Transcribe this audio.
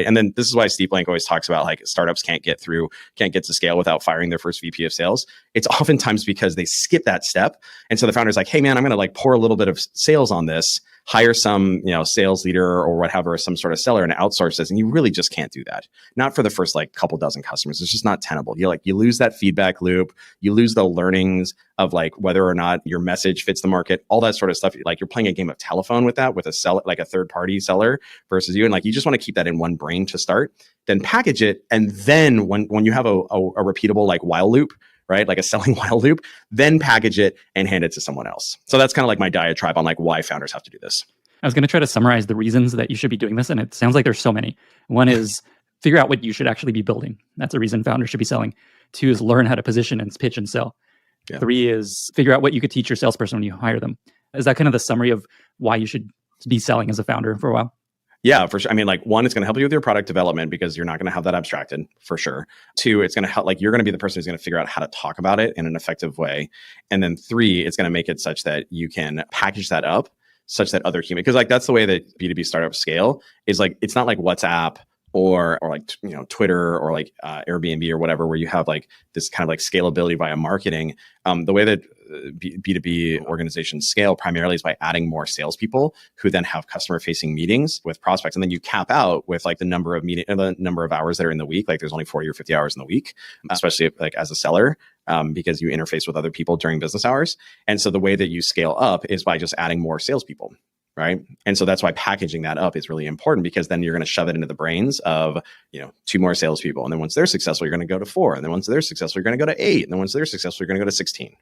And then this is why Steve Blank always talks about like startups can't get to scale without firing their first VP of sales. It's oftentimes because they skip that step. And so the founder's like, hey man, I'm going to like pour a little bit of sales on this, hire some, sales leader or whatever, some sort of seller and outsource this. And you really just can't do that. Not for the first like couple dozen customers. It's just not tenable. You lose that feedback loop. You lose the learnings of like whether or not your message fits the market, all that sort of stuff. Like you're playing a game of telephone with that, with a seller, like a third party seller versus you. And like, you just want to keep that in one brain to start, then package it. And then when you have a repeatable like while loop, right? Like a selling while loop, then package it and hand it to someone else. So that's kind of like my diatribe on like why founders have to do this. I was going to try to summarize the reasons that you should be doing this. And it sounds like there's so many. One is figure out what you should actually be building. That's a reason founders should be selling. 2 is learn how to position and pitch and sell. Yeah. 3 is figure out what you could teach your salesperson when you hire them. Is that kind of the summary of why you should be selling as a founder for a while? Yeah, for sure. I mean, like 1, it's going to help you with your product development because you're not going to have that abstracted for sure. 2, it's going to help, like you're going to be the person who's going to figure out how to talk about it in an effective way. And then 3, it's going to make it such that you can package that up such that other humans, because like that's the way that B2B startups scale is like, it's not like WhatsApp or like, Twitter or like Airbnb or whatever, where you have like this kind of like scalability via marketing. The way that B2B organizations scale primarily is by adding more salespeople who then have customer facing meetings with prospects. And then you cap out with like the number of hours that are in the week. Like there's only 40 or 50 hours in the week, especially like as a seller, because you interface with other people during business hours. And so the way that you scale up is by just adding more salespeople. Right. And so that's why packaging that up is really important, because then you're going to shove it into the brains of, 2 more salespeople. And then once they're successful, you're going to go to 4. And then once they're successful, you're going to go to 8. And then once they're successful, you're going to go to 16.